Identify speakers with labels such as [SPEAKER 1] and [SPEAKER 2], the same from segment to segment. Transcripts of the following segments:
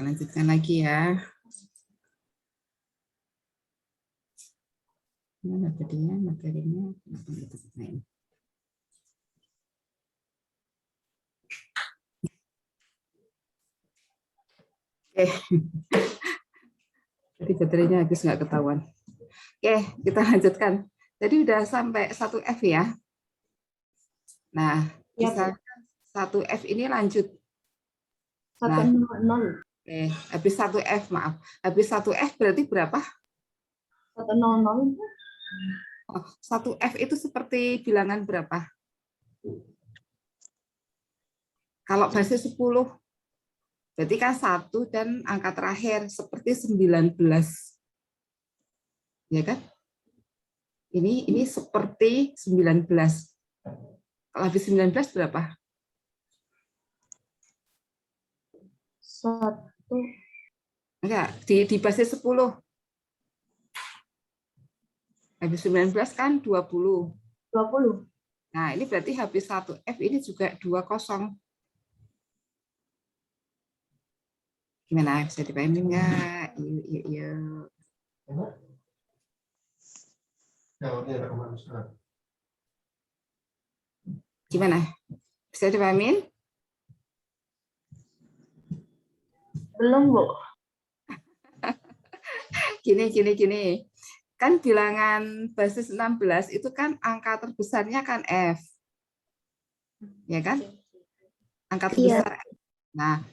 [SPEAKER 1] lanjutkan lagi ya. Mana materinya? Oke. Jadi baterainya habis nggak ketahuan. Oke, kita lanjutkan. Jadi udah sampai 1F ya. Nah, bisa 1F ini lanjut. Nah,
[SPEAKER 2] 100.
[SPEAKER 1] oke, habis 1F, maaf. Habis 1F berarti berapa?
[SPEAKER 2] 100.
[SPEAKER 1] Oh, 1F itu seperti bilangan berapa? Kalau basis 10, berarti kan 1 dan angka terakhir seperti 19. Ya kan? Ini seperti 19. Kalau habis 19 berapa?
[SPEAKER 2] 1.
[SPEAKER 1] Enggak, di basis 10. Habis 19 kan 20.
[SPEAKER 2] 20.
[SPEAKER 1] Nah, ini berarti habis 1F ini juga 20. Gimana? Bisa dipahami enggak? Yuk. Gimana? Bisa dipahamin?
[SPEAKER 2] Belum, Bu.
[SPEAKER 1] Gini. Kan bilangan basis 16 itu kan angka terbesarnya kan F. Ya kan? Angka terbesar F. Nah,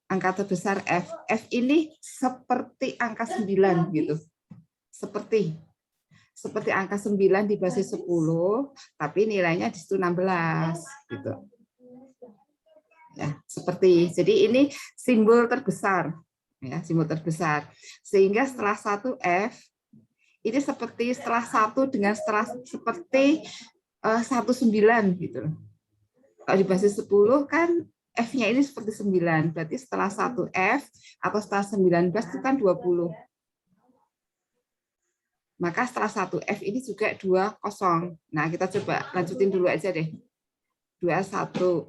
[SPEAKER 1] angka terbesar F. F ini seperti angka 9 gitu. Seperti angka 9 di basis 10, tapi nilainya di situ 16 gitu. Ya, seperti. Jadi ini simbol terbesar. Ya, simbol terbesar. Sehingga setelah 1F ini seperti setelah 1 dengan seperti 19 gitu. Kalau di basis 10 kan F-nya ini seperti 9. Berarti setelah 1F atau setelah 19 itu kan 20. Maka setelah 1F ini juga 20. Nah, kita coba lanjutin dulu aja deh. 21,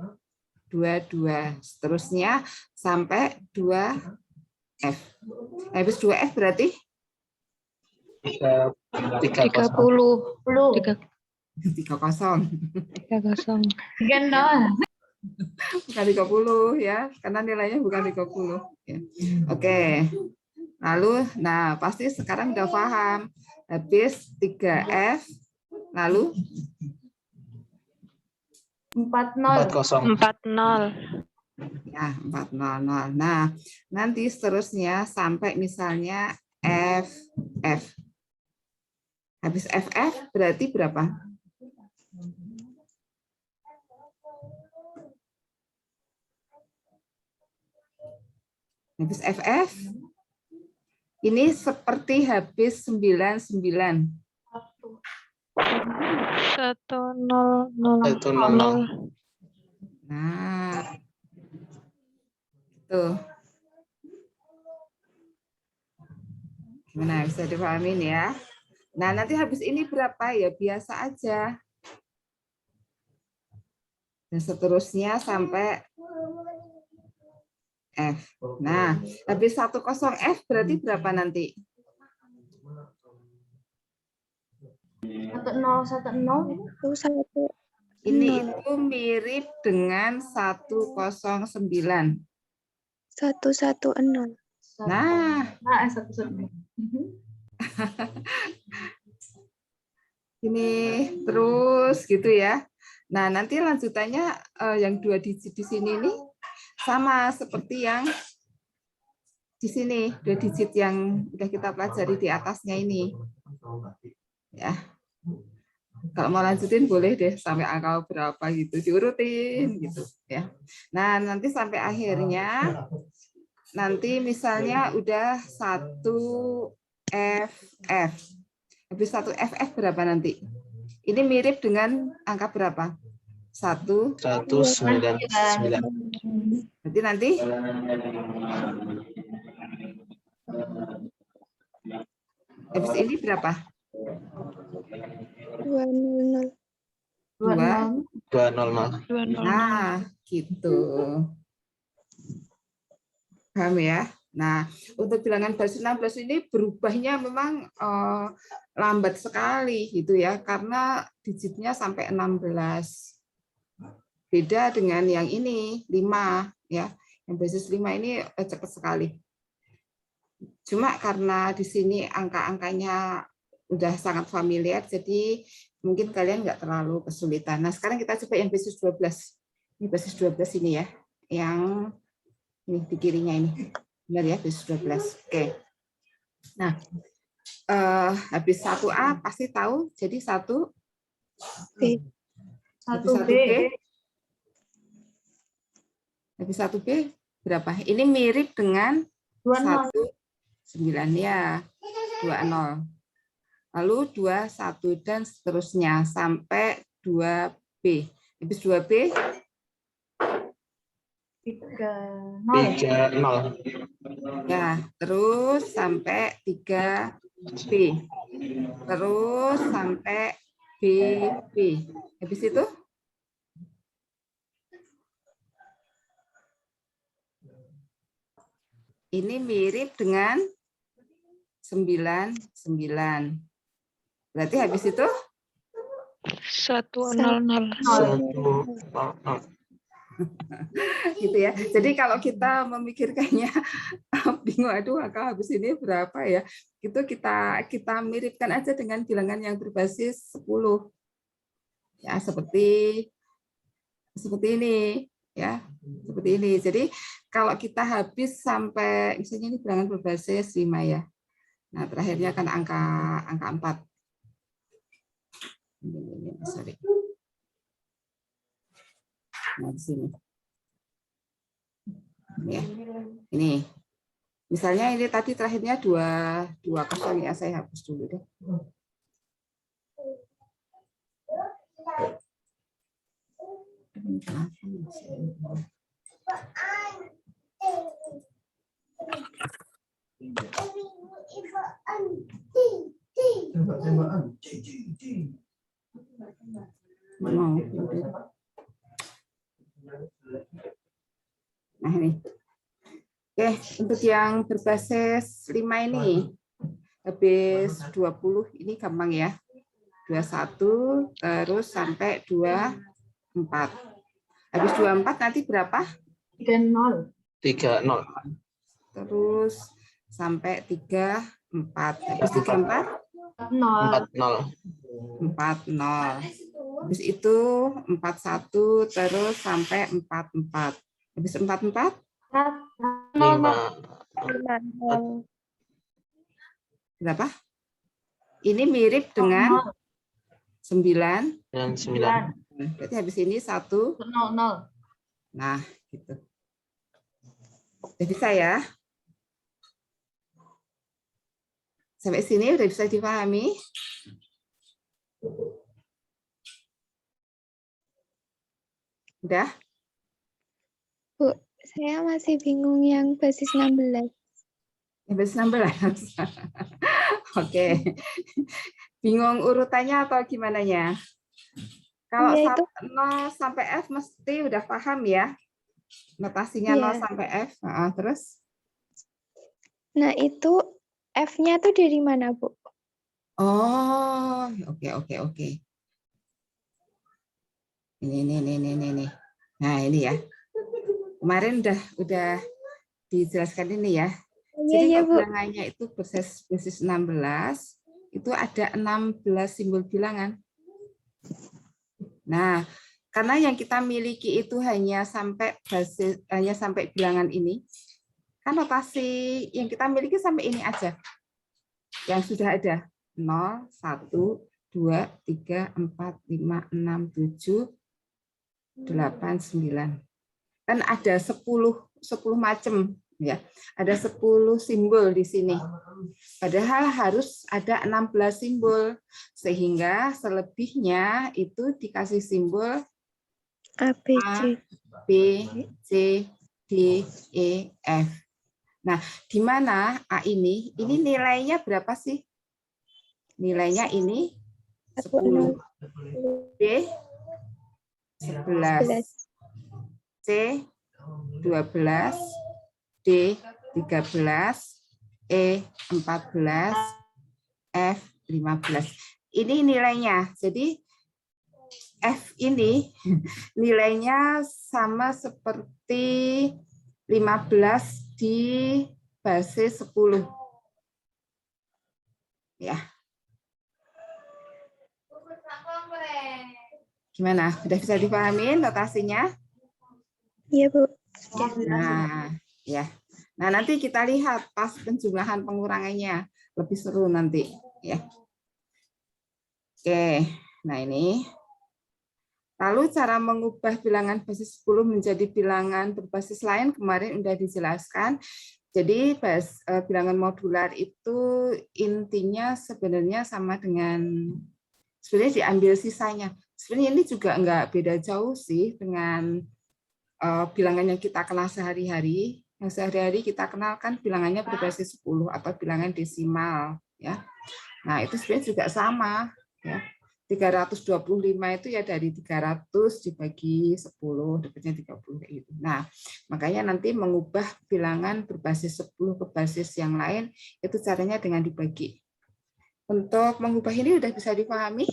[SPEAKER 1] 22, seterusnya sampai 2F. Habis 2F berarti
[SPEAKER 3] 30.
[SPEAKER 1] 30.
[SPEAKER 3] 30.
[SPEAKER 2] 30.
[SPEAKER 1] Bukan 30 ya, karena nilainya bukan 30. Ya. Oke. Lalu, nah pasti sekarang udah paham. Habis 3F, lalu
[SPEAKER 2] 40.
[SPEAKER 3] 40.
[SPEAKER 1] ya 400. Nah, nanti seterusnya sampai misalnya FF. Habis FF berarti berapa? Habis FF ini seperti habis 99.
[SPEAKER 3] 100.
[SPEAKER 1] Nah, tuh. Gimana, bisa dipahamin ya? Nah, nanti habis ini berapa ya? Biasa aja. Dan seterusnya sampai F. Nah, habis 10F berarti berapa nanti?
[SPEAKER 2] 1010.
[SPEAKER 1] Ini itu mirip dengan 109.
[SPEAKER 2] 110.
[SPEAKER 1] Nah,
[SPEAKER 2] 110.
[SPEAKER 1] ini terus gitu ya. Nah, nanti lanjutannya yang 2 digit di sini nih sama seperti yang di sini, 2 digit yang udah kita pelajari di atasnya ini. Ya. Kalau mau lanjutin boleh deh sampai angka berapa gitu, diurutin gitu ya. Nah, nanti sampai akhirnya nanti misalnya udah 1FF. Habis 1FF berapa nanti? Ini mirip dengan angka berapa?
[SPEAKER 3] 199.
[SPEAKER 1] Berarti nanti habis ini berapa?
[SPEAKER 2] 200.
[SPEAKER 3] 200.
[SPEAKER 1] Nah, gitu. Paham ya? Nah, untuk bilangan basis 16 ini berubahnya memang lambat sekali gitu ya, karena digitnya sampai 16. Beda dengan yang ini 5 ya. Yang basis 5 ini cepat sekali. Cuma karena di sini angka-angkanya udah sangat familiar, jadi mungkin kalian nggak terlalu kesulitan. Nah, sekarang kita coba yang basis 12. Ini basis 12 ini ya. Yang ini di kirinya ini. Benar ya, basis 12. Oke. Nah, habis 1A pasti tahu, jadi 1
[SPEAKER 2] B.
[SPEAKER 1] habis 1B. Habis 1B berapa? Ini mirip dengan 19 ya, 20. Lalu 21 dan seterusnya sampai 2B. Habis 2B
[SPEAKER 3] 30.
[SPEAKER 1] ya, terus sampai 3B. Terus sampai BB. Habis itu ini mirip dengan 99. Berarti habis itu
[SPEAKER 3] 100.
[SPEAKER 1] gitu ya. Jadi kalau kita memikirkannya bingung, aduh angka habis ini berapa ya? Itu kita miripkan aja dengan bilangan yang berbasis 10. Ya, seperti ini ya. Seperti ini. Jadi kalau kita habis sampai misalnya ini bilangan berbasis 5 ya. Nah, terakhirnya kan angka 4. Sorry. Nah, di sini. Ya. Ini. Misalnya ini tadi terakhirnya 20 ya, saya hapus dulu deh. Nah ini. Oke, untuk yang berbasis 5 ini habis 20 ini gampang ya. 21 terus sampai 24. Habis 24 nanti berapa?
[SPEAKER 3] 30.
[SPEAKER 1] Terus sampai 34. Habis 34 40. Habis itu 41 terus sampai 44. Habis 44 berapa? Ini mirip dengan 9. Berarti habis ini 1 0. Nah, gitu. Udah bisa ya? Sampai sini udah bisa dipahami? Udah?
[SPEAKER 2] Bu, saya masih bingung yang basis 16.
[SPEAKER 1] Yang basis 16. Oke. Bingung urutannya atau gimana ya? Kalau
[SPEAKER 2] Ya, itu.
[SPEAKER 1] 0 sampai F mesti udah paham ya? Notasinya 0 sampai F. Terus?
[SPEAKER 2] Nah, itu F-nya tuh dari mana, Bu?
[SPEAKER 1] Oh, oke. Ini. Nah, ini ya. Kemarin udah dijelaskan ini ya. Jadi
[SPEAKER 2] Iya, Bu.
[SPEAKER 1] bilangannya itu basis 16, itu ada 16 simbol bilangan. Nah, karena yang kita miliki itu hanya sampai bilangan ini, kan notasi yang kita miliki sampai ini aja. Yang sudah ada 0, 1, 2, 3, 4, 5, 6, 7, 8, 9. Kan ada 10 macam ya. Ada 10 simbol di sini. Padahal harus ada 16 simbol. Sehingga selebihnya itu dikasih simbol
[SPEAKER 2] A,
[SPEAKER 1] B, C, D, E, F. Nah, di mana A ini nilainya berapa sih? Nilainya ini 10. B 11. C 12, D 13, E 14, F 15. Ini nilainya. Jadi F ini nilainya sama seperti 15 di basis 10. Ya. Gimana? Sudah bisa dipahami notasinya?
[SPEAKER 2] Iya, Bu.
[SPEAKER 1] Nah, ya. Nah, nanti kita lihat pas penjumlahan pengurangannya. Lebih seru nanti, ya. Oke. Nah, ini. Lalu cara mengubah bilangan basis 10 menjadi bilangan berbasis lain kemarin sudah dijelaskan. Jadi bilangan modular itu intinya sebenarnya sama dengan sebenarnya diambil sisanya. Sebenarnya ini juga enggak beda jauh sih dengan bilangan yang kita kenal sehari-hari. Yang sehari-hari kita kenal kan bilangannya berbasis 10 atau bilangan desimal, ya. Nah, itu sebenarnya juga sama, ya. 325 itu ya dari 300 dibagi 10, dapatnya 30 kayak gitu. Nah, makanya nanti mengubah bilangan berbasis 10 ke basis yang lain itu caranya dengan dibagi. Untuk mengubah ini sudah bisa dipahami?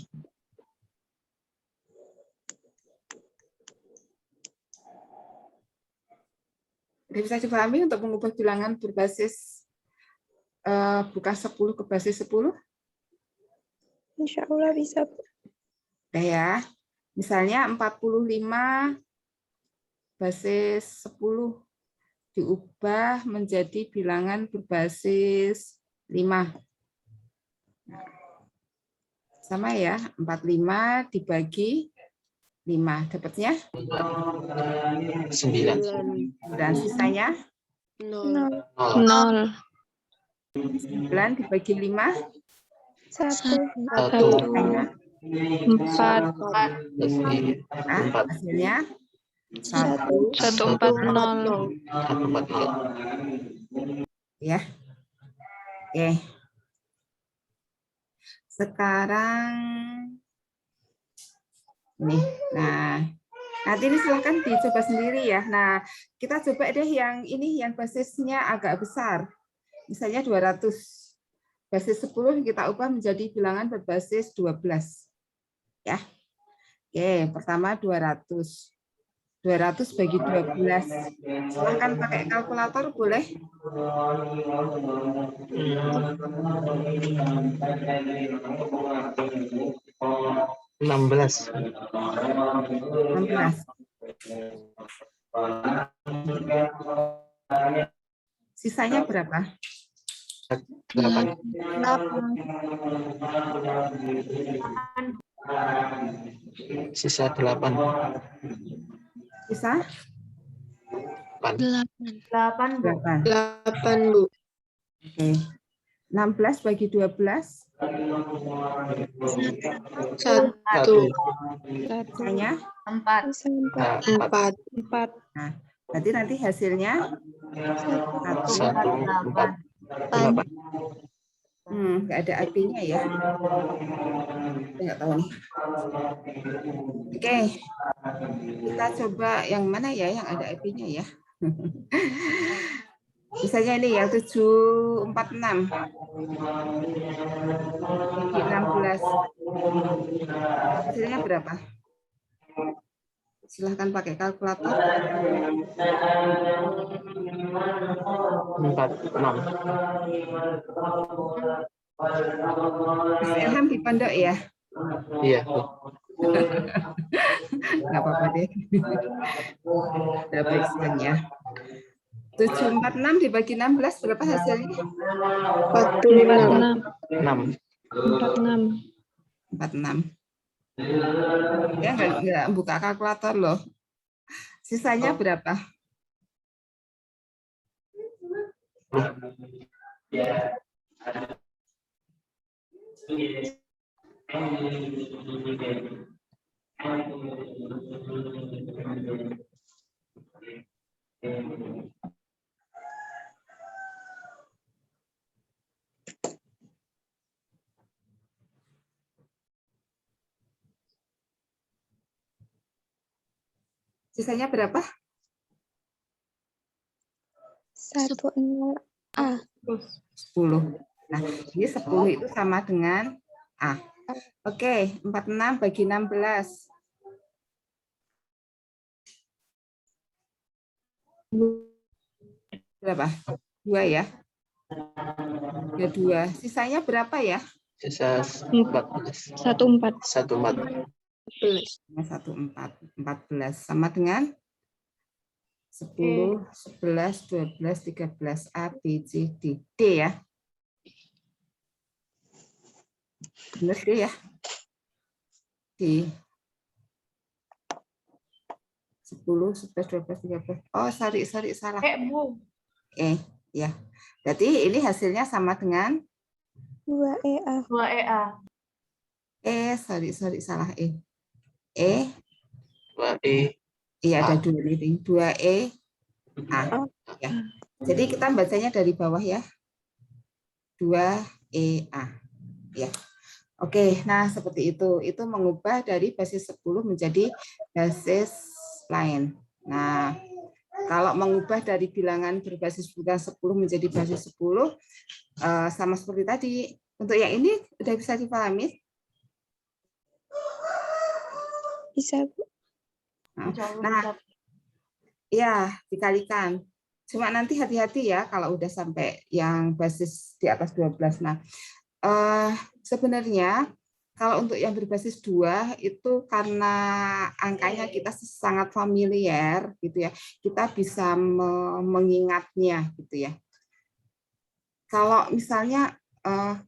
[SPEAKER 1] Sudah bisa dipahami untuk mengubah bilangan berbasis bukan 10 ke basis 10?
[SPEAKER 2] Insya Allah bisa, Bu.
[SPEAKER 1] Udah ya. Misalnya 45 basis 10 diubah menjadi bilangan berbasis 5. Sama ya, 45 dibagi 5. Dapatnya?
[SPEAKER 3] 9.
[SPEAKER 1] Dan sisanya?
[SPEAKER 2] 0,
[SPEAKER 3] 0.
[SPEAKER 1] 9 dibagi 5.
[SPEAKER 2] 1,
[SPEAKER 3] 1.
[SPEAKER 1] Sisanya?
[SPEAKER 3] 4.
[SPEAKER 1] Nah,
[SPEAKER 3] 4.
[SPEAKER 1] hasilnya
[SPEAKER 2] 1,
[SPEAKER 3] 140. 140.
[SPEAKER 1] Ya. Oke. Sekarang nih. Nah, nanti ini silahkan dicoba sendiri ya. Nah, kita coba deh yang ini yang basisnya agak besar. Misalnya 200. Basis 10 kita ubah menjadi bilangan berbasis 12. Ya. Oke, pertama 200. 200 bagi 12. Silahkan pakai kalkulator boleh?
[SPEAKER 3] 16.
[SPEAKER 1] 16. Sisanya berapa?
[SPEAKER 3] 8. Sisa 8.
[SPEAKER 1] Sisa
[SPEAKER 3] 8.
[SPEAKER 1] 8.
[SPEAKER 4] 8, Bu.
[SPEAKER 1] Oke. 16 bagi 12.
[SPEAKER 4] 1,
[SPEAKER 1] Sisanya
[SPEAKER 2] 4,
[SPEAKER 3] 4.
[SPEAKER 4] 4.
[SPEAKER 1] Nah, berarti nanti hasilnya
[SPEAKER 3] 1. 4. 8.
[SPEAKER 1] nggak ada apinya ya. Nggak tahu nih. Oke, kita coba yang mana ya yang ada apinya ya. Misalnya ini yang 746 bagi 16. Hasilnya berapa? Silahkan pakai kalkulator.
[SPEAKER 3] 4. 6.
[SPEAKER 1] Mas Ilham di pondok ya?
[SPEAKER 3] Iya.
[SPEAKER 1] Nggak apa-apa deh. Udah baik ya. 746 dibagi 16 berapa hasilnya?
[SPEAKER 4] 46.
[SPEAKER 3] 6.
[SPEAKER 1] 46. Ya nggak buka kalkulator loh. Sisanya berapa? Sisanya berapa?
[SPEAKER 2] 10 A.
[SPEAKER 1] 10. Nah, ini 10 itu sama dengan A. Oke, 46 bagi 16. Berapa? 2 ya? Ya 2. Sisanya berapa ya?
[SPEAKER 3] Sisa 14.
[SPEAKER 2] 14.
[SPEAKER 3] 14.
[SPEAKER 1] 14 sama dengan 10, 11, 12, 13 A, B, C, D. D ya. Benar D ya. D. 10, 11, 12, 13. Oh, sorry, salah.
[SPEAKER 5] Bu.
[SPEAKER 1] Ya. Berarti ini hasilnya sama dengan
[SPEAKER 2] 2 EA.
[SPEAKER 5] 2 EA.
[SPEAKER 1] sorry, salah E.
[SPEAKER 3] 2E.
[SPEAKER 1] Iya, ada
[SPEAKER 3] A.
[SPEAKER 1] 2 ini. 2E A. Ya. Jadi kita bacanya dari bawah ya. 2E A. Ya. Oke, nah seperti itu. Itu mengubah dari basis 10 menjadi basis lain. Nah, kalau mengubah dari bilangan berbasis bukan 10 menjadi basis 10, sama seperti tadi. Untuk yang ini udah bisa dipahami?
[SPEAKER 2] Bisa, Bu.
[SPEAKER 1] Nah, ya dikalikan. Cuma nanti hati-hati ya kalau udah sampai yang basis di atas 12. Nah, sebenarnya kalau untuk yang berbasis 2 itu karena angkanya kita sangat familiar gitu ya. Kita bisa mengingatnya gitu ya. Kalau misalnya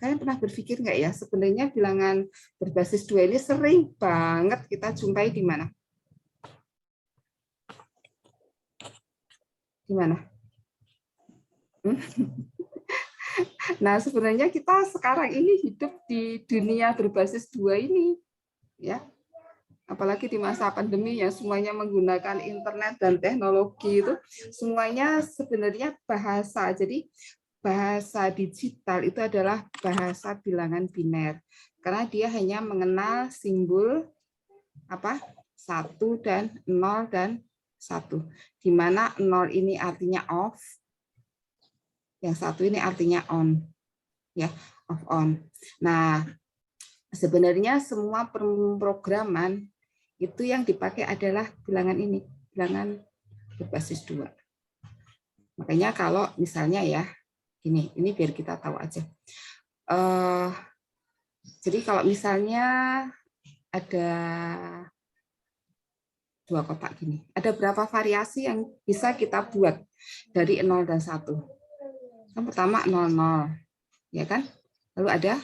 [SPEAKER 1] kalian pernah berpikir nggak ya sebenarnya bilangan berbasis 2 ini sering banget kita jumpai di mana? Di mana? Nah, sebenarnya kita sekarang ini hidup di dunia berbasis 2 ini, ya. Apalagi di masa pandemi ya, semuanya menggunakan internet dan teknologi itu, semuanya sebenarnya bahasa. Jadi bahasa digital itu adalah bahasa bilangan biner, karena dia hanya mengenal simbol apa 1 dan 0 dan 1, di mana 0 ini artinya off, yang 1 ini artinya on, ya, off on. Nah, sebenarnya semua pemrograman itu yang dipakai adalah bilangan ini, bilangan berbasis 2. Makanya kalau misalnya ya, ini biar kita tahu aja. Jadi kalau misalnya ada 2 kotak gini, ada berapa variasi yang bisa kita buat dari 0 dan 1? Yang pertama 00, ya kan? Lalu ada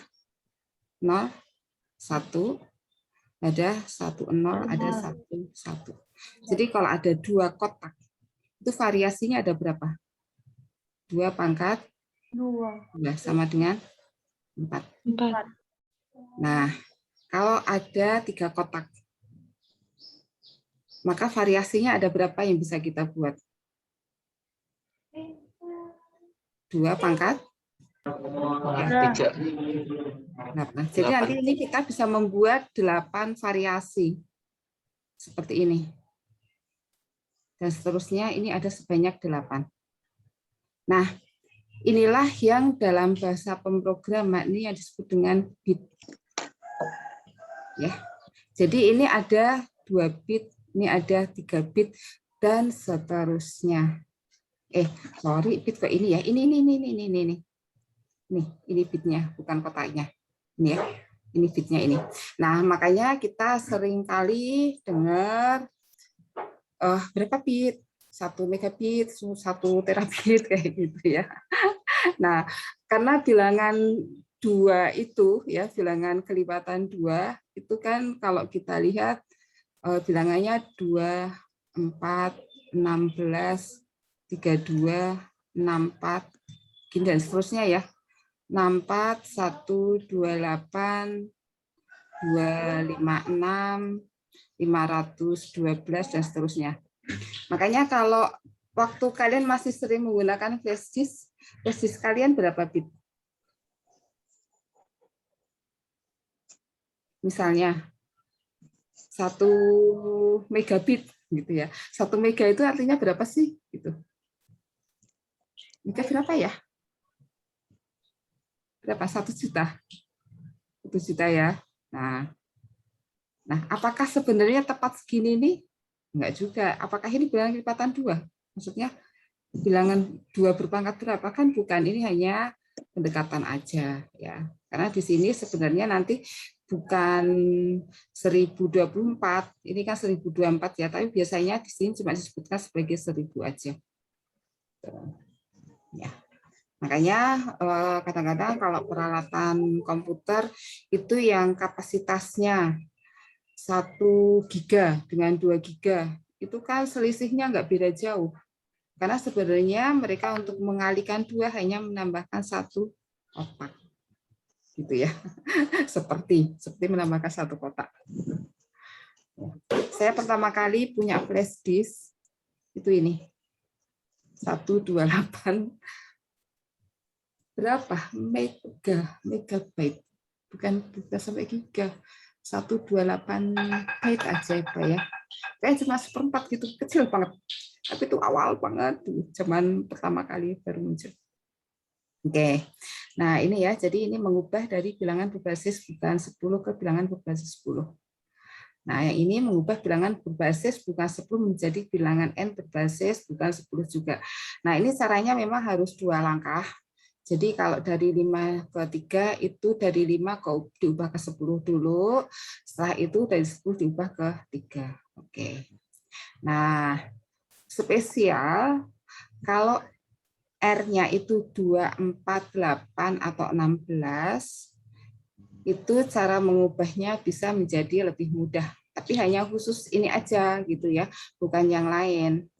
[SPEAKER 1] 0, 1, ada 10, ada 11. Jadi kalau ada 2 kotak, itu variasinya ada berapa? 2 pangkat 2 sama dengan 4.
[SPEAKER 2] 4.
[SPEAKER 1] Nah, kalau ada 3 kotak, maka variasinya ada berapa yang bisa kita buat? 2 pangkat
[SPEAKER 3] 3.
[SPEAKER 1] 8. Jadi nanti ini kita bisa membuat 8 variasi seperti ini. Dan seterusnya ini ada sebanyak 8. Nah, inilah yang dalam bahasa pemrograman ini yang disebut dengan bit. Ya. Jadi ini ada 2 bit, ini ada 3 bit dan seterusnya. Sorry, bit kok ini ya. Ini. Nih, ini bitnya, bukan kotaknya. Ini ya. Ini bitnya ini. Nah, makanya kita sering kali dengar berapa bit? 1 megabit, 1 terabit kayak gitu ya. Nah, karena bilangan 2 itu ya, bilangan kelipatan 2 itu kan kalau kita lihat bilangannya 2, 4, 16, 32, 64, gini dan seterusnya ya. 64, 128, 256, 512 dan seterusnya. Makanya kalau waktu kalian masih sering menggunakan flash disk kalian berapa bit? Misalnya 1 megabit gitu ya. 1 mega itu artinya berapa sih? Gitu. Mega berapa ya? Berapa? 1 juta. 1 juta ya. Nah, apakah sebenarnya tepat segini nih? Enggak juga. Apakah ini bilangan lipatan 2? Maksudnya bilangan 2 berpangkat berapa? Kan bukan, ini hanya pendekatan aja ya. Karena di sini sebenarnya nanti bukan 1024, ini kan 1024 ya, tapi biasanya di sini cuma disebutkan sebagai 1000 aja. Ya. Makanya kadang-kadang kalau peralatan komputer itu yang kapasitasnya 1 giga dengan 2 giga, itu kan selisihnya nggak beda jauh. Karena sebenarnya mereka untuk mengalihkan 2 hanya menambahkan 1 kotak. Gitu ya. Seperti menambahkan 1 kotak. Saya pertama kali punya flash disk itu ini. 128 berapa? Megabyte. Bukan sampai giga. 128 byte aja ya. Kayak cuma 1/4 gitu, kecil banget. Tapi itu awal banget tuh, zaman pertama kali baru muncul. Oke. Nah, ini ya, jadi ini mengubah dari bilangan berbasis bukan 10 ke bilangan berbasis 10. Nah, yang ini mengubah bilangan berbasis bukan 10 menjadi bilangan n berbasis bukan 10 juga. Nah, ini caranya memang harus 2 langkah. Jadi kalau dari 5 ke 3 itu dari 5 diubah ke 10 dulu, setelah itu dari 10 diubah ke 3. Oke. Nah, spesial kalau R-nya itu 2, 4, 8 atau 16, itu cara mengubahnya bisa menjadi lebih mudah. Tapi hanya khusus ini aja gitu ya, bukan yang lain.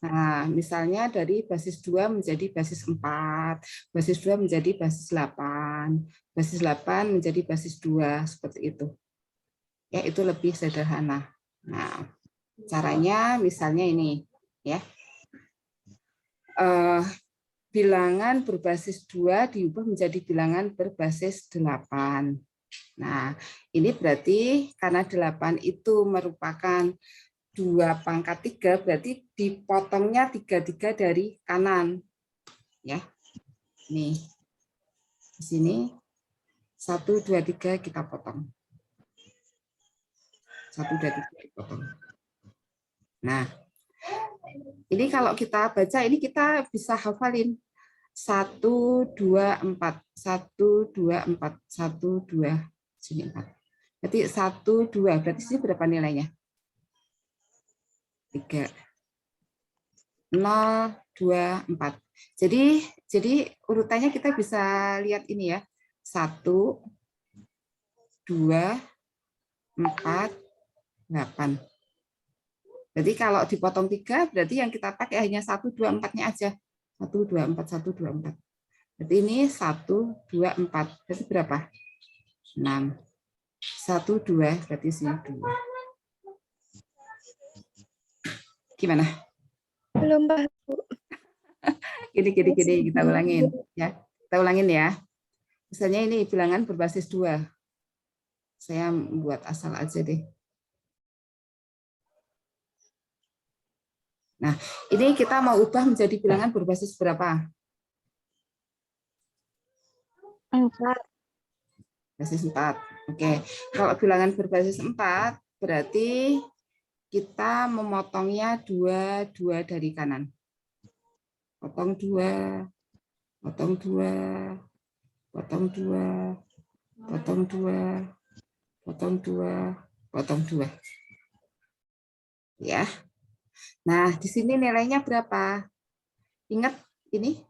[SPEAKER 1] Nah, misalnya dari basis 2 menjadi basis 4, basis 2 menjadi basis 8, basis 8 menjadi basis 2, seperti itu. Ya, itu lebih sederhana. Nah, caranya misalnya ini, ya. Bilangan berbasis 2 diubah menjadi bilangan berbasis 8. Nah, ini berarti karena 8 itu merupakan 2 pangkat 3, berarti dipotongnya 3 dari kanan. Ya. Nih. Di sini 1, 2, 3 kita potong. 1, 2, 3 dipotong. Nah, ini kalau kita baca, ini kita bisa hafalin. 1, 2, 4. 1, 2, 4. 1, 2. Sini 4. Berarti 1, 2. Berarti sini berapa nilainya? 3. 0, 2, 4. Jadi urutannya kita bisa lihat ini ya. 1, 2, 4, 8. Berarti kalau dipotong 3, berarti yang kita pakai hanya 1, 2, 4-nya aja. 1, 2, 4, 1, 2, 4. Berarti ini 1, 2, 4. Berarti berapa? 6. 1, 2, berarti sini 2. Gimana?
[SPEAKER 2] Belum paham, Bu.
[SPEAKER 1] Gini, kita ulangin. Ya. Kita ulangin ya. Misalnya ini bilangan berbasis 2. Saya buat asal aja deh. Nah, ini kita mau ubah menjadi bilangan berbasis berapa?
[SPEAKER 2] 4.
[SPEAKER 1] Basis 4. Oke. Kalau bilangan berbasis 4, berarti kita memotongnya 2 dari kanan. Potong 2, potong 2, potong 2, potong 2, potong 2, potong 2. Ya. Nah, di sini nilainya berapa? Ingat ini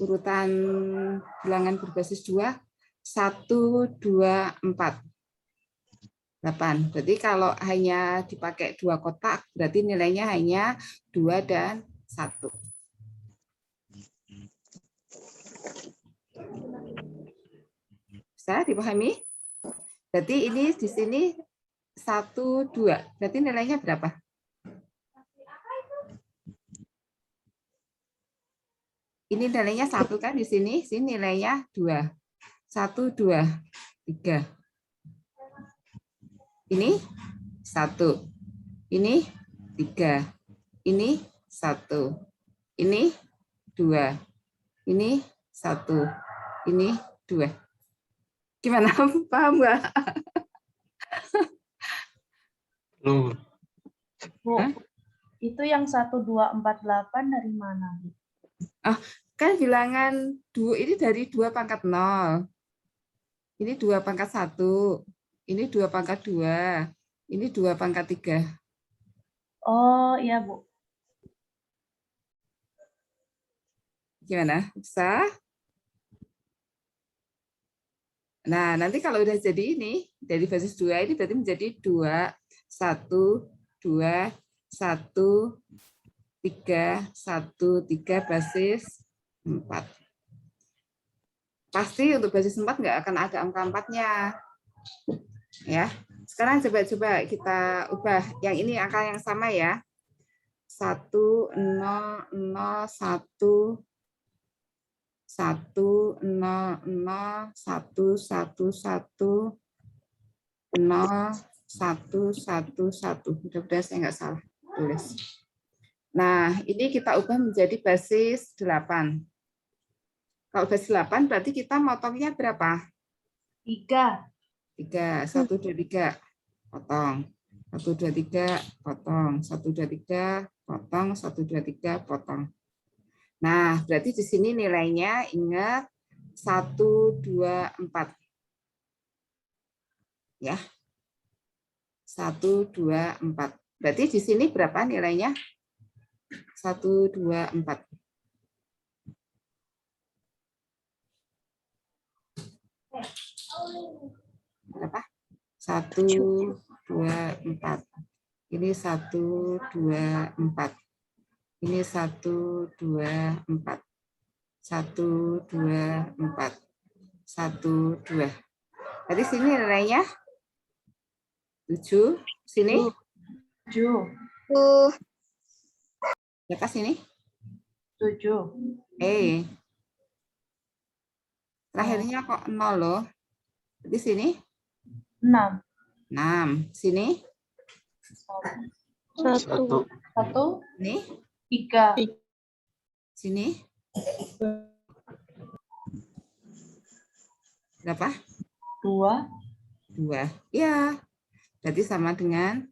[SPEAKER 1] urutan bilangan berbasis 2, 1, 2, 4. 8. Berarti kalau hanya dipakai 2 kotak, berarti nilainya hanya 2 dan 1. Bisa dipahami? Berarti ini di sini 1, 2. Berarti nilainya berapa? Ini nilainya 1 kan di sini, sini nilainya 2. 1, 2, 3. Ini 1. Ini 3. Ini 1. Ini 2. Ini 1. Ini 2. Gimana? Paham nggak?
[SPEAKER 3] Belum.
[SPEAKER 5] Bu,
[SPEAKER 1] Hah?
[SPEAKER 5] itu yang 1248 dari mana, Bu?
[SPEAKER 1] Kan bilangan 2 ini dari 2 pangkat 0. Ini 2 pangkat 1. Ini 2 pangkat 2. Ini 2 pangkat 3.
[SPEAKER 5] Oh, iya, Bu.
[SPEAKER 1] Gimana? Bisa? Nah, nanti kalau udah jadi ini, dari basis 2 ini berarti menjadi 2, 1, 2, 1, 3, 1, 3 basis 4. Pasti untuk basis 4 nggak akan ada angka 4-nya. Ya. Sekarang coba kita ubah. Yang ini angka yang sama ya. 1, 0, 0, 1, 1, 0, 0, 1, 1, 1, 0, 1, 1, 1. Mudah-mudahan saya nggak salah tulis. Nah, ini kita ubah menjadi basis 8. Kalau basis 8 berarti kita motongnya berapa?
[SPEAKER 5] 3.
[SPEAKER 1] 3, 1, 2, 3, potong. 1, 2, 3, potong. 1, 2, 3, potong. 1, 2, 3, potong. Nah, berarti di sini nilainya ingat 1, 2, 4. Ya. 1, 2, 4. Berarti di sini berapa nilainya? 1, 2, 4. Berapa? 1, 2, 4. Ini 1, 2, 4. Ini 1, 2, 4. 1, 2, 4. 1, 2. Jadi sini nilainya 7. Sini
[SPEAKER 5] 7.
[SPEAKER 1] berapa sini?
[SPEAKER 5] 7.
[SPEAKER 1] Terakhirnya kok 0 loh. Di sini
[SPEAKER 5] 6.
[SPEAKER 1] 6. Sini
[SPEAKER 3] 1.
[SPEAKER 5] 1,
[SPEAKER 1] ini
[SPEAKER 5] 3.
[SPEAKER 1] sini berapa?
[SPEAKER 5] 2.
[SPEAKER 1] 2. Ya. Berarti sama dengan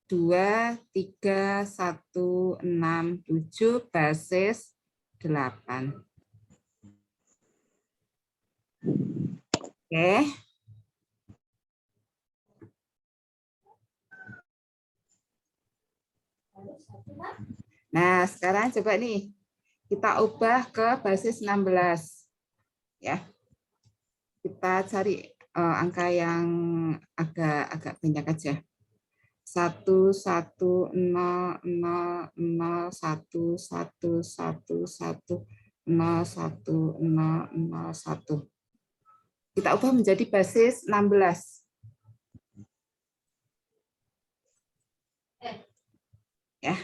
[SPEAKER 1] 2, 3, 1, 6, 7 basis 8. Oke. Nah, sekarang coba nih kita ubah ke basis 16. Ya. Kita cari angka yang agak banyak aja. 1, 1, 0, 0, 0, 1, 1, 1, 1, 0, 1, 0, 0, 1. Kita ubah menjadi basis 16. Ya.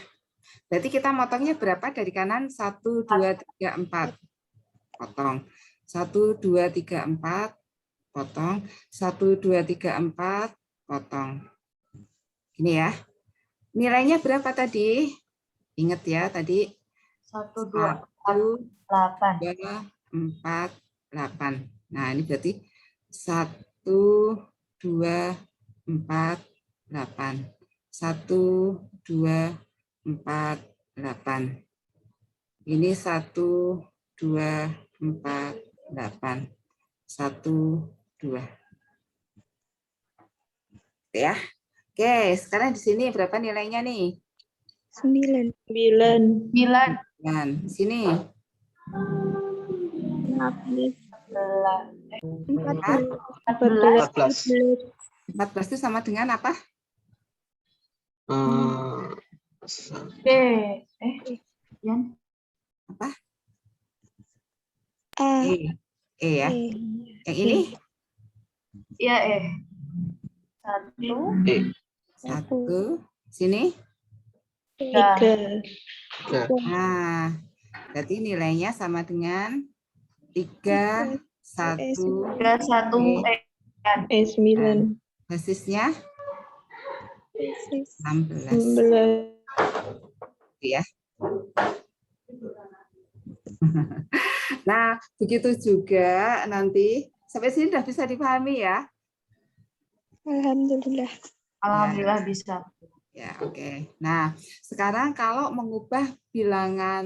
[SPEAKER 1] Berarti kita motongnya berapa dari kanan? 1, 2, 3, 4. Potong. 1, 2, 3, 4. Potong. 1, 2, 3, 4. Potong. Ini ya. Nilainya berapa tadi? Ingat ya tadi.
[SPEAKER 5] 1, 2, 8.
[SPEAKER 1] 2, 4, 8. Nah, ini berarti 1, 2, 4, 8. 1, 2, 4, 8. Ini 1, 2, 4, 8. 1, 2. Ya. Oke, sekarang di sini berapa nilainya nih?
[SPEAKER 2] 9.
[SPEAKER 4] 9.
[SPEAKER 5] 9.
[SPEAKER 1] Dan sini
[SPEAKER 2] 14.
[SPEAKER 1] 14 itu sama dengan apa?
[SPEAKER 5] B. Yan.
[SPEAKER 1] Apa?
[SPEAKER 2] A.
[SPEAKER 1] E ya.
[SPEAKER 2] E.
[SPEAKER 1] Yang ini
[SPEAKER 5] Iya, 1.
[SPEAKER 3] E.
[SPEAKER 1] 1. Sini.
[SPEAKER 5] 3.
[SPEAKER 3] 3.
[SPEAKER 1] Nah, berarti nilainya sama dengan 3, 1.
[SPEAKER 5] 3, 1.
[SPEAKER 4] E9.
[SPEAKER 1] Basisnya
[SPEAKER 2] Basis
[SPEAKER 1] 16.
[SPEAKER 4] 16.
[SPEAKER 1] Ya. Nah, begitu juga nanti sampai sini sudah bisa dipahami ya?
[SPEAKER 2] Alhamdulillah.
[SPEAKER 5] Alhamdulillah bisa.
[SPEAKER 1] Ya, oke. Nah, sekarang kalau mengubah bilangan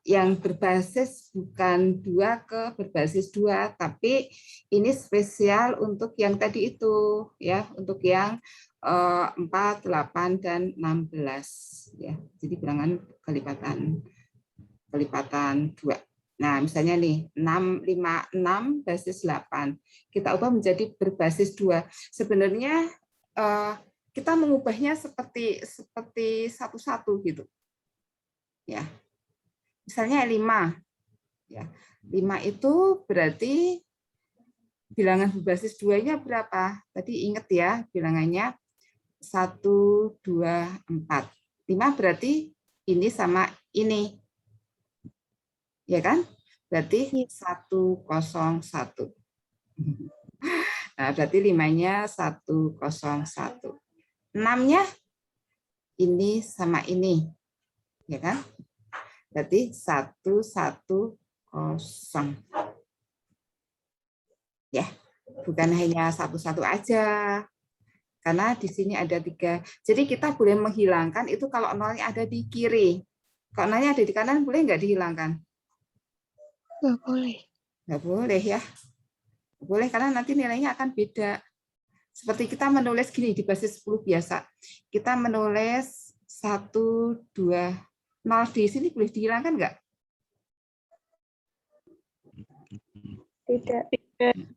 [SPEAKER 1] yang berbasis bukan 2 ke berbasis 2, tapi ini spesial untuk yang tadi itu ya, untuk yang 4, 8 dan 16 ya. Jadi bilangan kelipatan 2. Nah, misalnya nih 6, 5, 6 basis 8. Kita ubah menjadi berbasis 2. Sebenarnya kita mengubahnya seperti satu-satu gitu. Ya. Misalnya 5. Ya. 5 itu berarti bilangan berbasis 2-nya berapa? Tadi ingat ya, bilangannya 1, 2, 4. 5 berarti ini sama ini. Ya kan? Berarti 101. Nah, berarti 5-nya 101. 6-nya ini sama ini. Ya kan? Berarti 110. Ya, bukan hanya satu-satu aja. Karena di sini ada 3. Jadi kita boleh menghilangkan itu kalau nolnya ada di kiri. Kalau nolnya ada di kanan, boleh nggak dihilangkan?
[SPEAKER 2] Nggak boleh.
[SPEAKER 1] Nggak boleh ya. Nggak boleh karena nanti nilainya akan beda. Seperti kita menulis gini di basis 10 biasa. Kita menulis 1, 2, 0 di sini boleh dihilangkan nggak?
[SPEAKER 2] Tidak.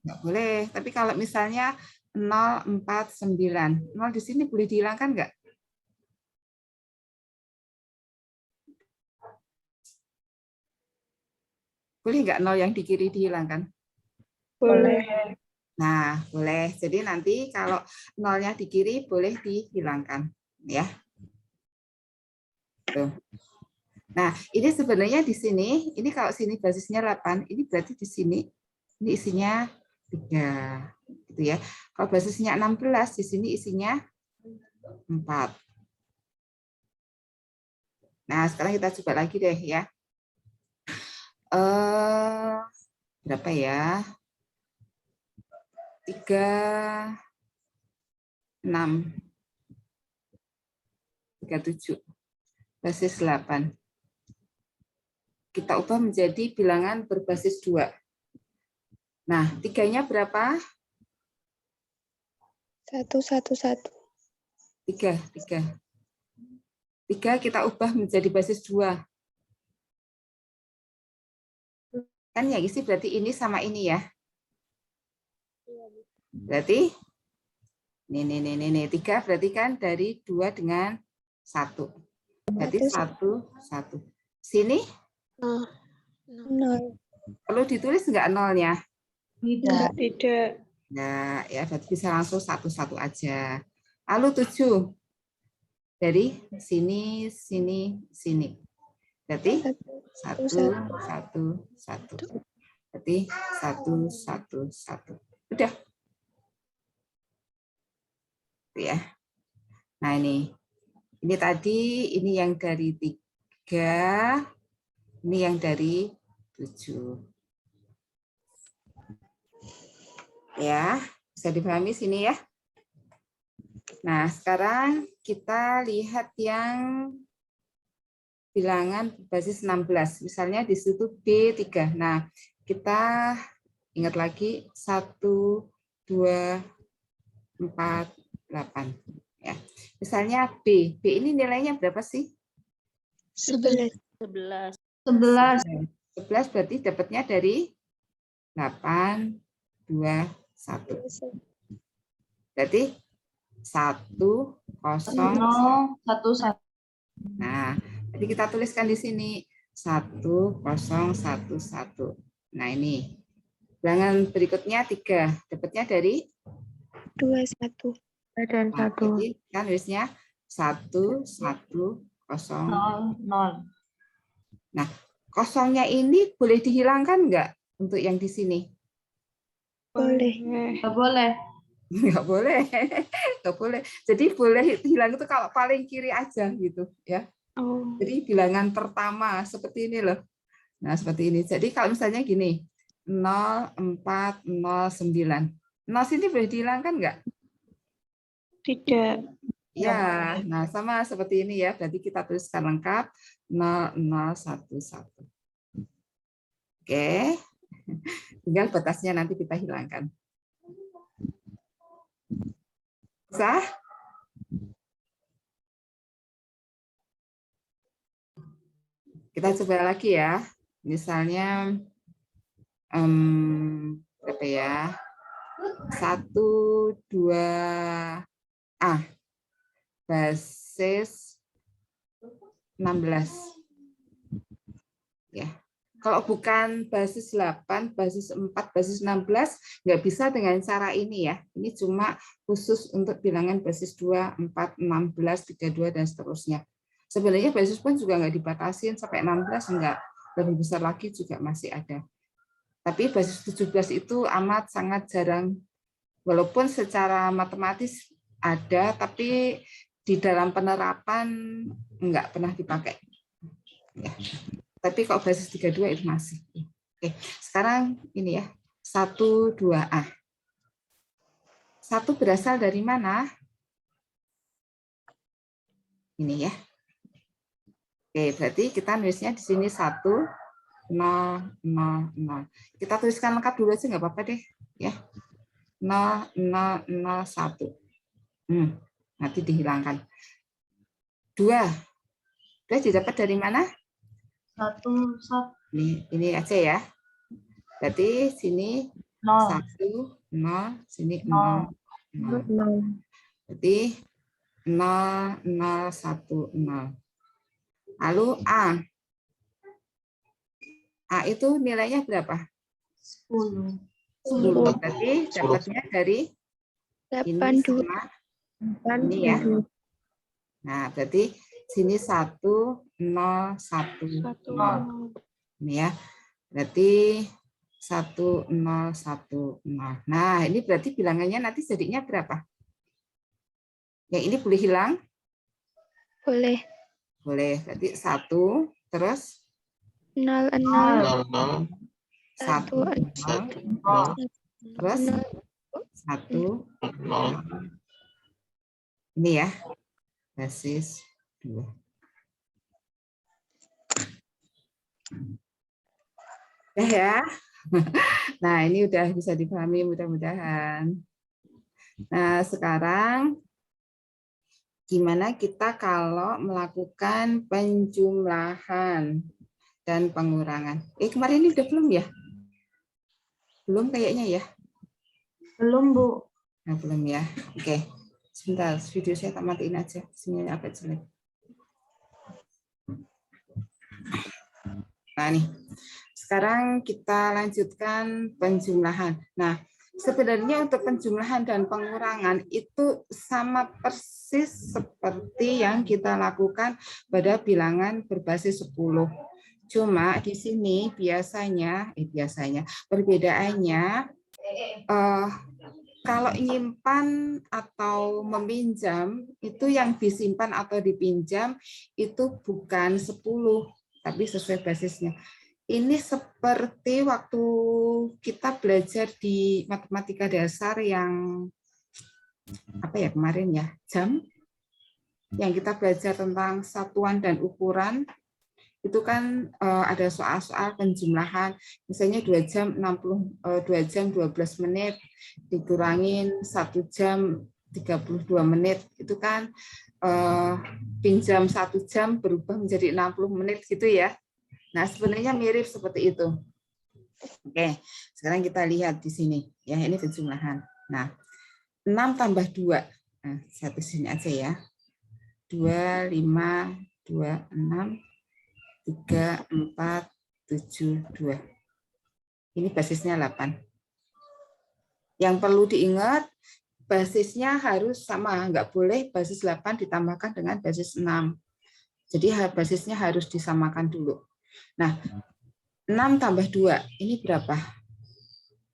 [SPEAKER 1] Nggak boleh. Tapi kalau misalnya 0, 4, 9. 0 di sini boleh dihilangkan nggak? Boleh nggak 0 yang di kiri dihilangkan?
[SPEAKER 4] Boleh.
[SPEAKER 1] Nah, boleh. Jadi nanti kalau 0-nya di kiri boleh dihilangkan. Ya. Tuh. Nah, ini sebenarnya di sini, ini kalau sini basisnya 8, ini berarti di sini ini isinya 3. Gitu ya. Kalau basisnya 16, di sini isinya 4. Nah, sekarang kita coba lagi deh ya. Berapa ya? 3, 6, 37, basis 8. Kita ubah menjadi bilangan berbasis 2. Nah, 3-nya berapa?
[SPEAKER 2] 111.
[SPEAKER 1] 3 kita ubah menjadi basis 2. Kan yang isi berarti ini sama ini ya. Berarti ini 3 berarti kan dari 2 dengan 1. Berarti 1. Sini
[SPEAKER 2] 0.
[SPEAKER 1] perlu ditulis enggak nolnya?
[SPEAKER 5] Tidak.
[SPEAKER 4] Tidak.
[SPEAKER 1] Nah, ya berarti bisa langsung 1 aja. Lalu 7. Dari sini. Berarti 1. Berarti 1. Udah. Ya. Nah, ini tadi, ini yang dari 3, ini yang dari 7. Ya, bisa dipahami sini ya. Nah, sekarang kita lihat yang bilangan basis 16. Misalnya di situ B3. Nah, kita ingat lagi 1, 2, 4, 8. Ya. Misalnya B. B ini nilainya berapa sih?
[SPEAKER 2] 11.
[SPEAKER 1] 11 berarti dapatnya dari 8, 2, 1. Berarti 1, 0,
[SPEAKER 5] 1.
[SPEAKER 1] Nah, jadi kita tuliskan di sini 1, 0, 1, 1. Nah, ini. Bilangan berikutnya 3. Dapatnya dari
[SPEAKER 2] 21.
[SPEAKER 5] Dan
[SPEAKER 1] nah, jadi kan tulisnya 1, 1, 0.
[SPEAKER 5] 0.
[SPEAKER 1] Nah, kosongnya ini boleh dihilangkan nggak untuk yang di sini?
[SPEAKER 2] Boleh.
[SPEAKER 5] Nggak boleh.
[SPEAKER 1] Nggak boleh. Nggak boleh. Jadi boleh hilang itu kalau paling kiri aja gitu ya.
[SPEAKER 2] Oh.
[SPEAKER 1] Jadi bilangan pertama seperti ini loh. Nah, seperti ini. Jadi kalau misalnya gini, 0, 4, 0, 9. 0 sini boleh dihilangkan nggak?
[SPEAKER 4] Tidak.
[SPEAKER 1] Ya, nah sama seperti ini ya. Berarti kita tuliskan lengkap 0, 0, 1, 1. Oke. Tinggal batasnya nanti kita hilangkan. Bisa? Kita coba lagi ya. Misalnya berapa ya? 1, 2, basis 16. Ya. Kalau bukan basis 8, basis 4, basis 16, nggak bisa dengan cara ini ya. Ini cuma khusus untuk bilangan basis 2, 4, 16, 32, dan seterusnya. Sebenarnya basis pun juga nggak dibatasin sampai 16, enggak. Lebih besar lagi juga masih ada. Tapi basis 17 itu amat sangat jarang. Walaupun secara matematis ada, tapi di dalam penerapan enggak pernah dipakai. Ya. Tapi kalau basis 32 itu masih. Oke, sekarang ini ya, 1, 2A. 1 berasal dari mana? Ini ya. Oke, berarti kita nulisnya di sini 1, 0, 0, 0. Kita tuliskan lengkap dulu aja nggak apa-apa deh. Ya. 0, 0, 0, 1. Nanti dihilangkan. 2. 2 didapat dari mana?
[SPEAKER 5] 1,
[SPEAKER 1] Ini aja ya. Berarti sini
[SPEAKER 5] 0.
[SPEAKER 1] 1, 0, sini 0, 0. Berarti 0, 0, 1, 0. Lalu A. A itu nilainya berapa?
[SPEAKER 5] 10.
[SPEAKER 1] 10. Berarti dapatnya dari ini
[SPEAKER 2] 82.
[SPEAKER 1] sama ini ya. Nah, berarti sini 1, 0, 1, 0. Ini ya. Berarti 1, 0, 1, 0. Nah, ini berarti bilangannya nanti jadinya berapa? Yang ini boleh hilang?
[SPEAKER 2] Boleh.
[SPEAKER 1] Boleh. Berarti 1, terus
[SPEAKER 2] 0, 0,
[SPEAKER 3] 0,
[SPEAKER 1] 1, 0, terus 1,
[SPEAKER 3] 0.
[SPEAKER 1] ini ya, basis 2. Ya. Nah, ini udah bisa dipahami mudah-mudahan. Nah, sekarang gimana kita kalau melakukan penjumlahan dan pengurangan? Kemarin ini udah belum ya? Belum kayaknya ya?
[SPEAKER 5] Belum, Bu.
[SPEAKER 1] Nah, belum ya. Oke. Sebentar, video saya tak matiin aja. Sinyalnya agak jelek. Nah, nih. Sekarang kita lanjutkan penjumlahan. Nah, sebenarnya untuk penjumlahan dan pengurangan itu sama persis seperti yang kita lakukan pada bilangan berbasis 10. Cuma di sini biasanya perbedaannya kalau nyimpan atau meminjam itu yang disimpan atau dipinjam itu bukan 10 tapi sesuai basisnya. Ini seperti waktu kita belajar di matematika dasar yang apa ya kemarin ya, jam yang kita belajar tentang satuan dan ukuran. Itu kan ada soal-soal penjumlahan, misalnya 2 jam 12 menit dikurangin 1 jam 32 menit, itu kan pinjam 1 jam berubah menjadi 60 menit gitu ya. Nah, sebenarnya mirip seperti itu. Oke, sekarang kita lihat di sini ya, ini penjumlahan. Nah, 6 tambah 2. Nah, satu sini aja ya. 2, 5, 2, 6, 3, 4, 7, 2. Ini basisnya 8. Yang perlu diingat, basisnya harus sama, nggak boleh basis 8 ditambahkan dengan basis 6. Jadi basisnya harus disamakan dulu. Nah, 6 tambah 2, ini berapa?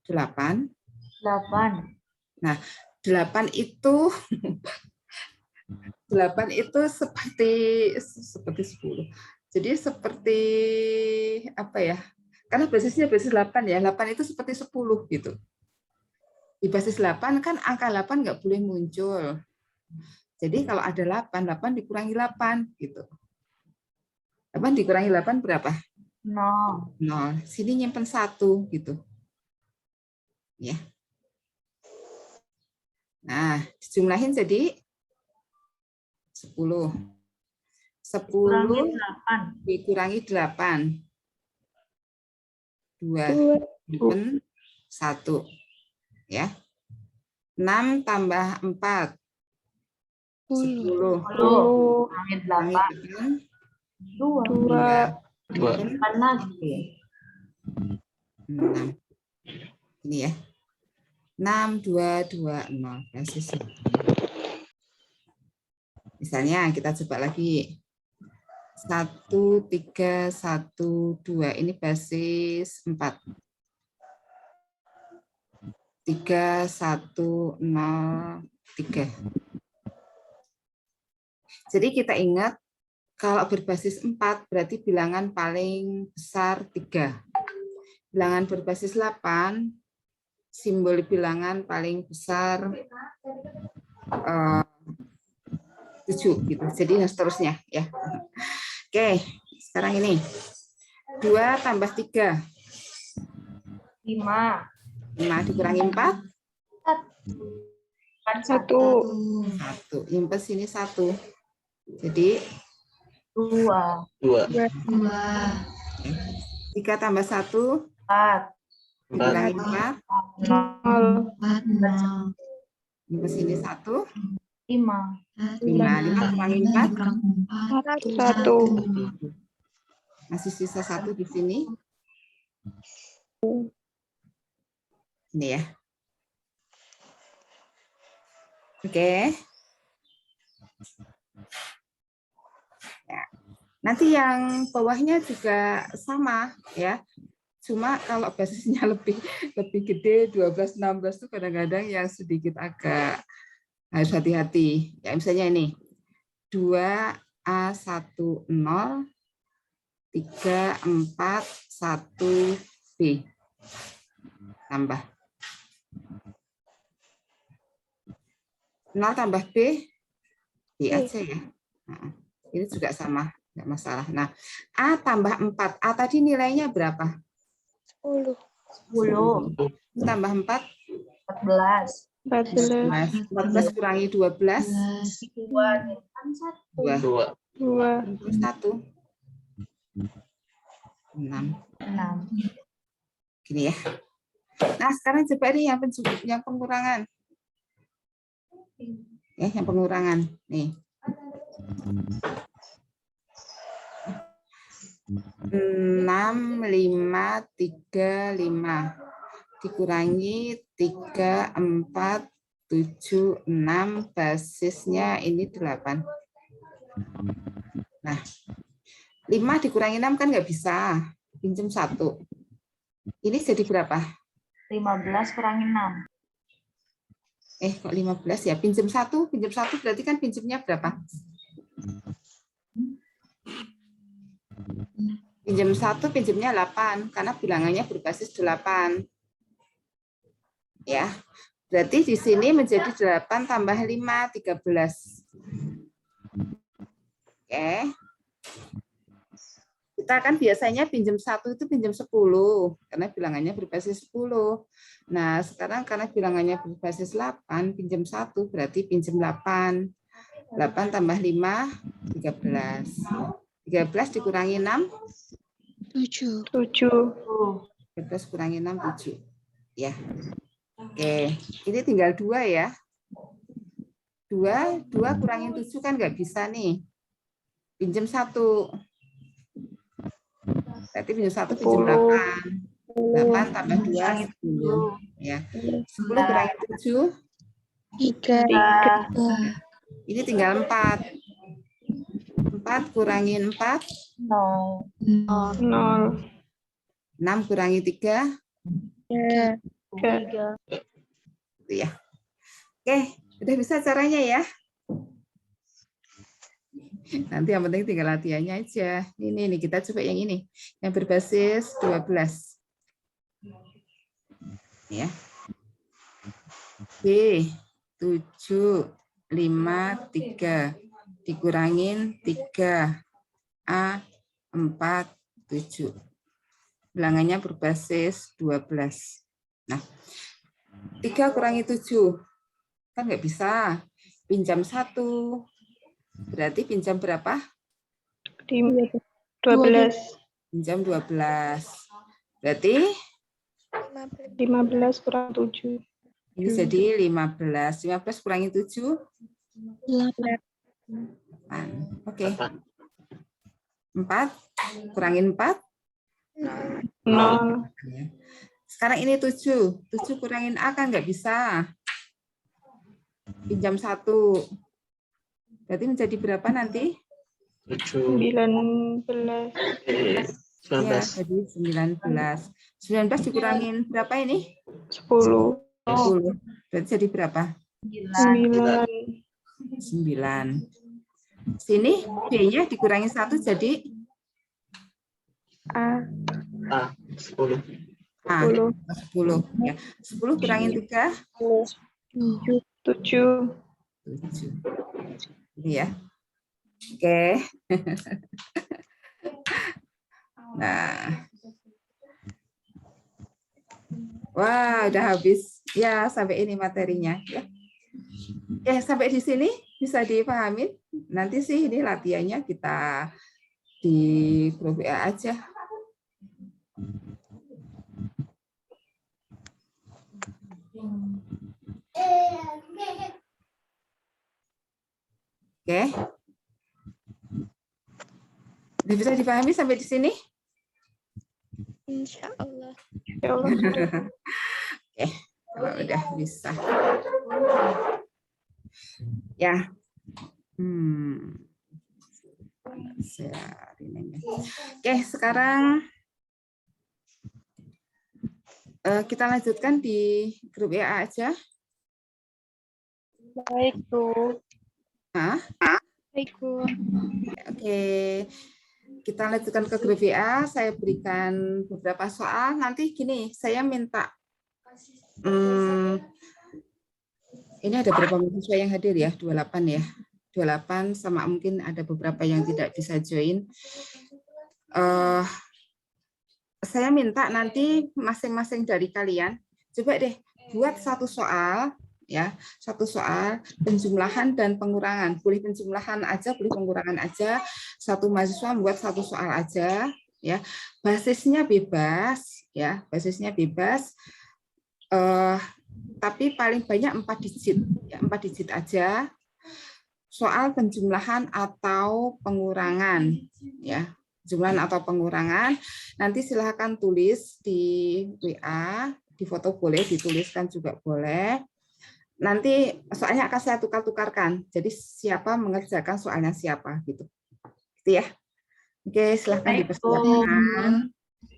[SPEAKER 1] 8.
[SPEAKER 5] 8.
[SPEAKER 1] Nah, 8 itu 8 itu seperti 10. Jadi seperti apa ya? Karena basisnya basis 8 ya. 8 itu seperti 10 gitu. Di basis 8 kan angka 8 nggak boleh muncul. Jadi kalau ada 8, 8 dikurangi 8 gitu. 8 dikurangi 8 berapa?
[SPEAKER 5] 0.
[SPEAKER 1] 0. Sini nyimpen 1 gitu. Ya. Nah, dijumlahin jadi 10. 10 dikurangi 8. 2. Nyimpen 1. Ya. 6 tambah 4. 10.
[SPEAKER 5] 10. Kurangi 8.
[SPEAKER 3] 2.
[SPEAKER 1] 2.
[SPEAKER 5] Karena gitu.
[SPEAKER 1] 6. Ini ya. 6, 2, 2, 0. Basis 8. Misalnya kita coba lagi. 1, 3, 1, 2. Ini basis 4. 3, 1, 0, 3. Jadi kita ingat, kalau berbasis 4 berarti bilangan paling besar 3. Bilangan berbasis 8, simbol bilangan paling besar 7 gitu. Jadi seterusnya ya. Oke, sekarang ini 2 tambah 3.
[SPEAKER 5] 5.
[SPEAKER 1] 5 dikurangi 4.
[SPEAKER 5] 1.
[SPEAKER 1] 1. Nyimpen sini 1. Jadi
[SPEAKER 5] 2.
[SPEAKER 1] 3 tambah 1
[SPEAKER 5] 4.
[SPEAKER 1] dikurangi 4.
[SPEAKER 5] 0.
[SPEAKER 1] Nyimpen sini 1.
[SPEAKER 5] 5.
[SPEAKER 1] 5 kurangi 4.
[SPEAKER 4] 1.
[SPEAKER 1] Masih sisa 1 di sini. Ini ya. Oke. Ya. Nanti yang bawahnya juga sama ya. Cuma kalau basisnya lebih gede 12 16 itu kadang-kadang yang sedikit agak harus hati-hati. Ya misalnya ini 2A10 341B tambah 0 tambah B aja ya. Nah, ini juga sama, nggak masalah. Nah, A tambah 4. A tadi nilainya berapa?
[SPEAKER 2] 10.
[SPEAKER 5] 10.
[SPEAKER 1] Tambah 4.
[SPEAKER 5] 14.
[SPEAKER 1] 14 kurangi 12.
[SPEAKER 5] 2.
[SPEAKER 1] 2.
[SPEAKER 4] 2.
[SPEAKER 1] 1. 6.
[SPEAKER 5] 6.
[SPEAKER 1] Gini ya. Nah, sekarang coba nih yang pengurangan. Ya, yang pengurangan. Nih. 6, 5, 3, 5. Dikurangi 3, 4, 7, 6. Basisnya ini 8. Nah, 5 dikurangi 6 kan nggak bisa. Pinjam 1. Ini jadi berapa?
[SPEAKER 5] 15 kurangi 6.
[SPEAKER 1] Kok 15 ya? Pinjam 1 berarti kan pinjamnya berapa? Pinjam 1 pinjamnya 8 karena bilangannya berbasis 8. Ya. Berarti di sini menjadi 8 tambah 5 13. Oke. Kita kan biasanya pinjam 1 itu pinjam 10 karena bilangannya berbasis 10. Nah, sekarang karena bilangannya berbasis 8, pinjam 1 berarti pinjam 8. 8 tambah 5 13. 13 dikurangi 6
[SPEAKER 2] 7.
[SPEAKER 1] 13 kurangi 6 7. Ya. Oke, ini tinggal 2 ya. 2 kurangi 7 kan nggak bisa nih. Pinjam 1. Berarti pinjam 1 pinjam 8. 8 tambah 2 10. Ya. 10 kurangi 7
[SPEAKER 2] 3.
[SPEAKER 1] ini tinggal 4. 4 kurangi 4
[SPEAKER 5] 0.
[SPEAKER 1] 6 kurangi 3
[SPEAKER 2] 3.
[SPEAKER 5] 3.
[SPEAKER 1] itu ya. Oke, udah bisa caranya ya. Nanti yang penting tinggal latihannya aja. Ini kita coba yang ini, yang berbasis 12. Ya. B 7 5 3 dikurangin 3 A 4 7. Bilangannya berbasis 12. Nah, 3 kurangi 7 kan nggak bisa. Pinjam 1. Berarti pinjam berapa?
[SPEAKER 4] 12.
[SPEAKER 1] Pinjam 12. Berarti
[SPEAKER 4] 15 kurang 7.
[SPEAKER 1] ini jadi 15. 15 kurangi 7. 8. Oke. 4 kurangin 4.
[SPEAKER 4] 0.
[SPEAKER 1] Sekarang ini 7. 7 kurangin A kan nggak bisa. Pinjam 1. Berarti menjadi berapa nanti?
[SPEAKER 4] 19.
[SPEAKER 1] Ya, jadi 19. 19 dikurangin berapa ini?
[SPEAKER 4] 10.
[SPEAKER 1] 10. Berarti jadi berapa?
[SPEAKER 4] 9.
[SPEAKER 1] 9. Sini B-nya dikurangi 1 jadi
[SPEAKER 4] A.
[SPEAKER 3] 10.
[SPEAKER 1] A.
[SPEAKER 4] 10.
[SPEAKER 1] 10. Ya. 10 kurangin 3.
[SPEAKER 4] 7.
[SPEAKER 1] 7. Ini ya. Oke. Nah. Wah, udah habis. Ya, sampai ini materinya. Ya, sampai di sini bisa dipahamin. Nanti sih ini latihannya kita di grup WA aja. Oke. Udah bisa dipahami sampai di sini?
[SPEAKER 2] Insya Allah.
[SPEAKER 4] Ya Allah.
[SPEAKER 1] Oke, kalau udah bisa. Ya. Oke, sekarang kita lanjutkan di grup WA aja.
[SPEAKER 4] Baik, Bu.
[SPEAKER 1] Nah,
[SPEAKER 2] Baik, Bu.
[SPEAKER 1] oke. Kita lanjutkan ke grup WA. Saya berikan beberapa soal. Nanti gini, saya minta ini ada beberapa mahasiswa yang hadir ya, 28 ya. 28 sama mungkin ada beberapa yang tidak bisa join. Saya minta nanti masing-masing dari kalian coba deh buat satu soal ya, satu soal penjumlahan dan pengurangan. Boleh penjumlahan aja, boleh pengurangan aja. Satu mahasiswa buat satu soal aja ya. Basisnya bebas ya, basisnya bebas. Tapi paling banyak 4 digit ya, 4 digit aja. Soal penjumlahan atau pengurangan ya. Jumlahan atau pengurangan, nanti silahkan tulis di WA, di foto boleh, dituliskan juga boleh. Nanti soalnya akan saya tukar-tukarkan, jadi siapa mengerjakan soalnya siapa gitu. Gitu ya. Oke, silahkan dipersiapkan.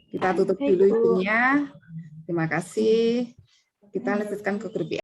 [SPEAKER 1] Kita tutup dulu itunya. Terima kasih. Kita lanjutkan ke grup WA.